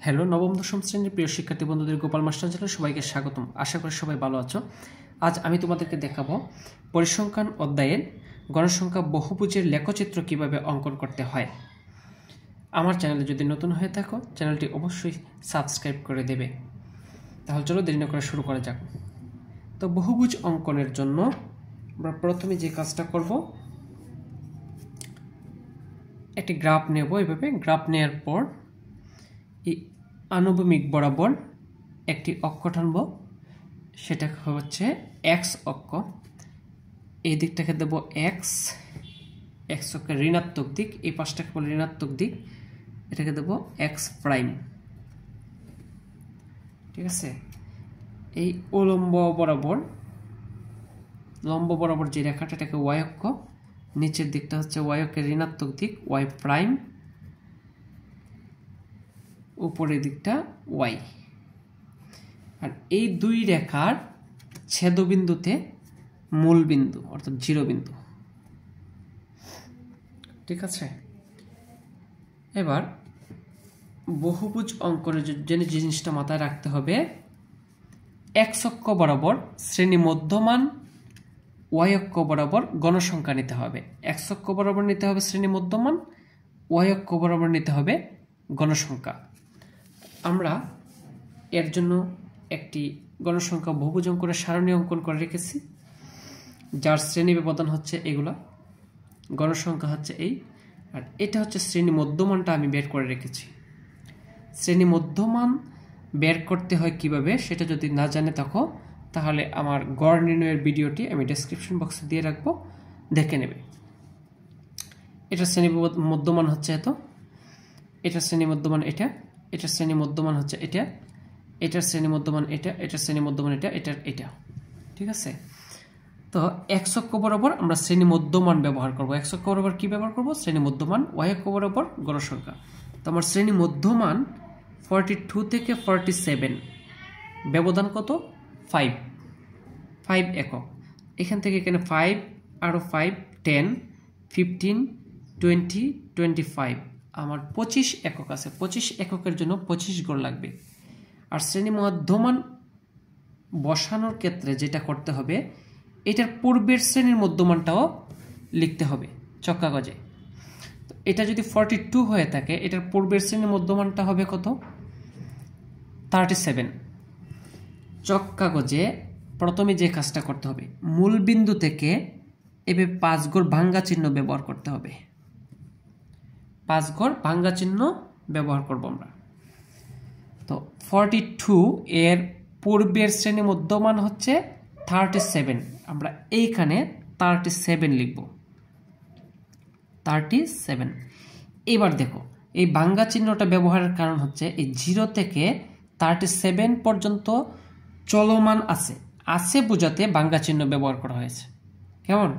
Hello নবম দশম শ্রেণীর প্রিয় শিক্ষার্থী বন্ধুদের গোপাল মাস্টার চ্যানেলে সবাইকে স্বাগতম। আশা করি সবাই ভালো আছো। আজ আমি তোমাদেরকে দেখাবো পরিসংখ্যান অধ্যায়ের গণসংখ্যা বহুভুজের লেখচিত্র কিভাবে অঙ্কন করতে হয়। আমার চ্যানেলে যদি নতুন হয়ে থাকো চ্যানেলটি অবশ্যই সাবস্ক্রাইব করে দেবে। তাহলে চলো দেরি না করে শুরু করা যাক। তো বহুভুজ অঙ্কনের জন্য আমরা প্রথমে যে কাজটা করব, একটি গ্রাফ নেব। এভাবে গ্রাফ নেওয়ার পর এই আনুভূমিক বরাবর একটি অক্ষ টানব, সেটা হচ্ছে এক্স অক্ষ। এই দিকটাকে দেব এক্স, এক্স অক্ষের ঋণাত্মক দিক, এই পাশটাকে বলে ঋণাত্মক দিক, এটাকে দেব এক্স প্রাইম। ঠিক আছে, এই লম্ব বরাবর যে রেখাটা, এটাকে ওয়াই অক্ষ, নিচের দিকটা হচ্ছে ওয়াই অক্ষের ঋণাত্মক দিক ওয়াই প্রাইম, উপরের দিকটা ওয়াই। আর এই দুই রেখার ছেদবিন্দুতে মূল বিন্দু অর্থাৎ জিরো বিন্দু। ঠিক আছে, এবার বহুভুজ অঙ্কনের জন্য জিনিসটা মাথায় রাখতে হবে, এক্স অক্ষ বরাবর শ্রেণী মধ্যমান, ওয়াই অক্ষ বরাবর গণসংখ্যা নিতে হবে। এক্স অক্ষ বরাবর নিতে হবে শ্রেণী মধ্যমান, ওয়াই অক্ষ বরাবর নিতে হবে গণসংখ্যা। আমরা এর জন্য একটি গণসংখ্যা বহুভুজ অঙ্কনের সারণী অঙ্কন করে রেখেছি, যার শ্রেণী ব্যবধান হচ্ছে এগুলা, গণসংখ্যা হচ্ছে এই, আর এটা হচ্ছে শ্রেণী মধ্যমানটা আমি বের করে রেখেছি। শ্রেণী মধ্যমান বের করতে হয় কিভাবে, সেটা যদি না জানে থাকো তাহলে আমার গড় নির্ণয়ের ভিডিওটি আমি ডেসক্রিপশন বক্সে দিয়ে রাখবো, দেখে নেবে। এটা শ্রেণী মধ্যমান হচ্ছে এত, এটা শ্রেণী মধ্যমান এটা, এটার শ্রেণী মধ্যমান হচ্ছে এটা, এটার শ্রেণী মধ্যমান এটা, এটার শ্রেণী মধ্যমান এটা, এটার এটা। ঠিক আছে, তো এক্স অক্ষ বরাবর আমরা শ্রেণী মধ্যমান ব্যবহার করব। এক্স অক্ষ বরাবর কি ব্যবহার করব? শ্রেণী মধ্যমান। ওয়াই অক্ষ বরাবর গণসংখ্যা। তো আমার শ্রেণী মধ্যমান 42 থেকে 47, ব্যবধান কত? 5 একক। এখান থেকে এখানে 5, আরও 5, 10, 15, 20, 25, আমার 25 একক আছে। 25 এককের জন্য 25 গড় লাগবে। আর শ্রেণী মধ্যমান বসানোর ক্ষেত্রে যেটা করতে হবে, এটার পূর্বের শ্রেণীর মধ্যমানটাও লিখতে হবে চক কাগজে। তো এটা যদি 42 হয়ে থাকে, এটার পূর্বের শ্রেণীর মধ্যমানটা হবে কত? 37। চক কাগজে প্রথমে যে কাজটা করতে হবে, মূল বিন্দু থেকে এভাবে 5 গড় ভাঙ্গা চিহ্ন ব্যবহার করতে হবে। 5 গড় ভাঙ্গা চিহ্ন ব্যবহার করব আমরা। তো 42 এর পূর্বের শ্রেণী মধ্যমান হচ্ছে 37, আমরা এইখানে 37 লিখব। 37। এবার দেখো, এই ভাঙ্গা চিহ্নটা ব্যবহারের কারণ হচ্ছে এই 0 থেকে 37 পর্যন্ত চলমান আছে বোঝাতে ভাঙ্গা চিহ্ন ব্যবহার করা হয়েছে। কেমন?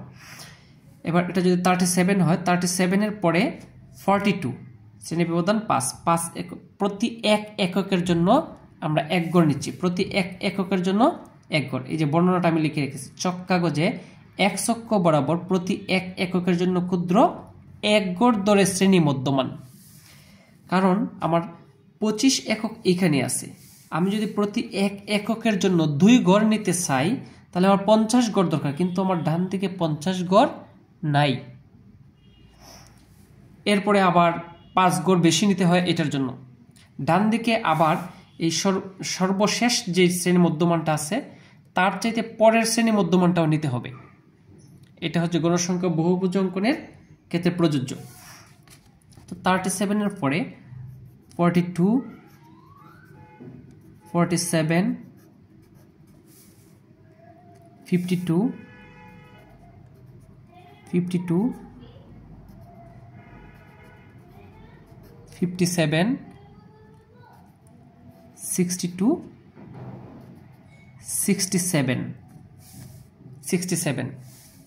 এবার এটা যদি 37 হয়, 37 এর পরে 42, শ্রেণী ব্যবধান 5 প্রতি এক এককের জন্য আমরা 1 গড় নিচ্ছি। প্রতি এক এককের জন্য 1 গড়। এই যে বর্ণনাটা আমি লিখে রেখেছি চক কাগজে, এক্স অক্ষ বরাবর প্রতি এক এককের জন্য ক্ষুদ্র 1 গড় ধরে শ্রেণী মধ্যমান। কারণ আমার 25 একক এখানে আছে, আমি যদি প্রতি এক এককের জন্য 2 গড় নিতে চাই তাহলে আমার 50 গড় দরকার, কিন্তু আমার ডান দিকে 50 গড় নাই। এরপরে আবার 5 গড় বেশি নিতে হয় এটার জন্য। ডান দিকে আবার এই সর্বশেষ যে শ্রেণী মধ্যমানটা আছে তার চাইতে পরের শ্রেণী মধ্যমানটাও নিতে হবে। এটা হচ্ছে গণসংখ্যা বহুভুজ অঙ্কনের ক্ষেত্রে প্রযোজ্য। তো 37 এর পরে 42, 47, 52, 52, 57, 62, 67।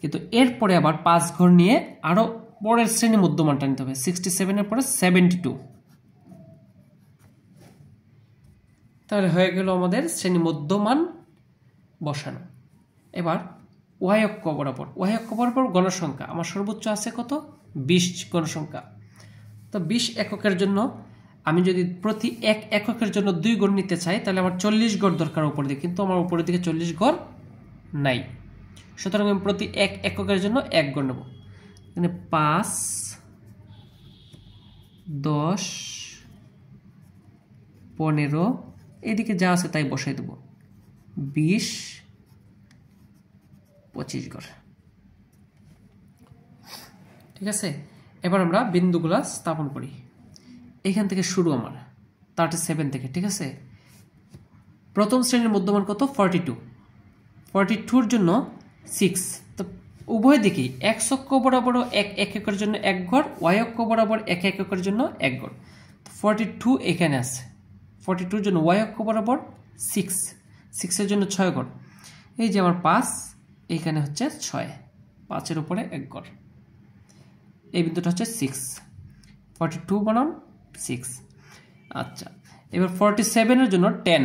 কিন্তু এরপরে আবার 5 ঘর নিয়ে আরো পরের শ্রেণী মধ্যমানটা নিতে হবে। 67 এর পরে 72। তাহলে হয়ে গেল আমাদের শ্রেণী মধ্যমান বসানো। এবার ওয়াই অক্ষ বরাবর গণসংখ্যা আমার সর্বোচ্চ আছে কত? 20 গণসংখ্যা। তো 20 এককের জন্য আমি যদি প্রতি 1 এককের জন্য 2 গড় নিতে চাই তাহলে আমার 40 গড় দরকার উপরের দিকে, কিন্তু আমার উপরের দিকে 40 গড় নাই। সুতরাং আমি প্রতি 1 এককের জন্য 1 গড় নেব। এখানে 5, 10, 15, এদিকে যা আছে তাই বসাই দেব, 20, 25 গড়। ঠিক আছে, এবার আমরা বিন্দুগুলা স্থাপন করি। এখান থেকে শুরু আমার 37 থেকে। ঠিক আছে, প্রথম শ্রেণীর মধ্যমান কত? 42। 42 এর জন্য 6। তো উভয় দিকেই x অক্ষ বরাবর 1 এককের জন্য 1 গড়, y অক্ষ বরাবর 1 এককের জন্য 1 গড়। 42 এখানে আছে। 42 এর জন্য y অক্ষ বরাবর 6, 6 এর জন্য 6 গড়। এই যে আমার 5, এখানে হচ্ছে 6, 5 এর উপরে 1 গড়। এই বিন্দুটা হচ্ছে 6, 42 বনাম 6। আচ্ছা, এবার 47 এর জন্য 10,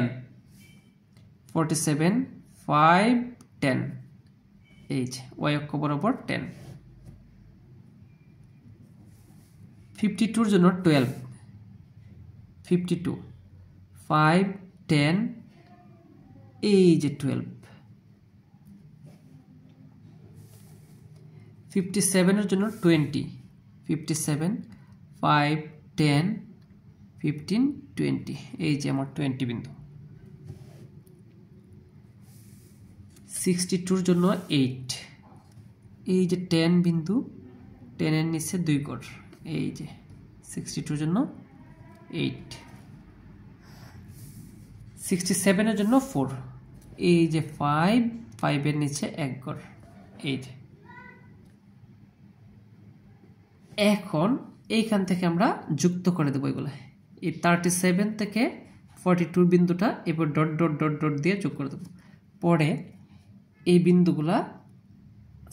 47, 5, 10, এই যে y অক্ষ বরাবর 10। 52 এর জন্য 12, 52, 5, 10, এই যে 12। 57 এর জন্য 20, 57, 5, 10, 15, 20, এই যে আমার 20 বিন্দু। 62 এর জন্য 8, এই যে 10 বিন্দু, 10 এর নিচে 2 গড়, এই যে 62 এর জন্য 8। 67 এর জন্য 4, এই যে 5, 5 এর নিচে 1 গড়, এই যে। এখন এইখান থেকে আমরা যুক্ত করে দেবো এগুলো। এই 37 থেকে 42 বিন্দুটা এবার ডট ডট ডট ডট দিয়ে যোগ করে দেবো। পরে এই বিন্দুগুলা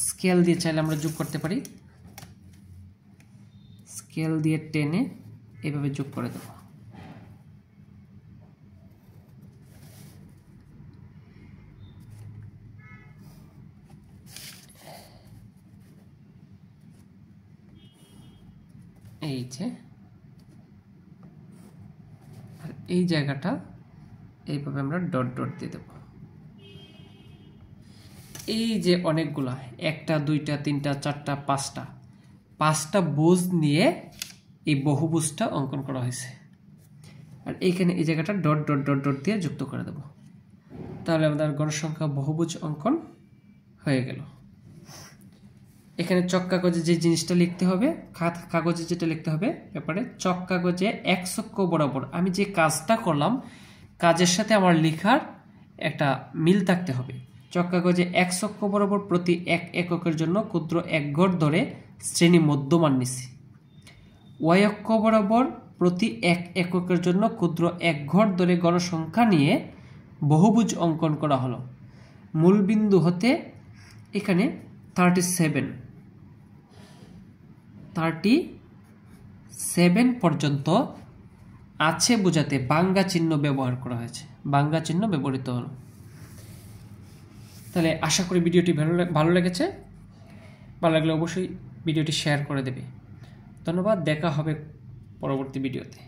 স্কেল দিয়ে চাইলে আমরা যোগ করতে পারি, স্কেল দিয়ে টেনে এভাবে যোগ করে দেবো। এই যে, আর এই জায়গাটা এইভাবে আমরা ডট ডট দিয়ে দেব। এই যে অনেকগুলা, 1টা 2টা 3টা 4টা 5টা বুজ নিয়ে এই বহুভুজটা অঙ্কন করা হয়েছে। আর এইখানে এই জায়গাটা ডট ডট ডট ডট দিয়ে যুক্ত করে দেব। তাহলে আমাদের গণসংখ্যা বহুভুজ অঙ্কন হয়ে গেল। এখানে চক কাগজে যে জিনিসটা লিখতে হবে, কাগজে যেটা লিখতে হবে ব্যাপারে, চক কাগজে 1 অক্ষ বরাবর আমি যে কাজটা করলাম কাজের সাথে আমার লেখার একটা মিল থাকতে হবে। চক কাগজে 1 অক্ষ বরাবর প্রতি 1 এককের জন্য ক্ষুদ্র 1 গড় ধরে শ্রেণী মধ্যমান নিছি। y অক্ষ বরাবর প্রতি 1 এককের জন্য ক্ষুদ্র 1 গড় ধরে গণসংখ্যা নিয়ে বহুভুজ অঙ্কন করা হলো। মূল বিন্দু হতে এখানে 37 পর্যন্ত আছে বোঝাতে বাংলা চিহ্ন ব্যবহার করা হয়েছে, বাংলা চিহ্ন ব্যবহৃত হলো। তাহলে আশা করি ভিডিওটি ভালো লেগেছে। ভালো লাগলে অবশ্যই ভিডিওটি শেয়ার করে দেবে। ধন্যবাদ, দেখা হবে পরবর্তী ভিডিওতে।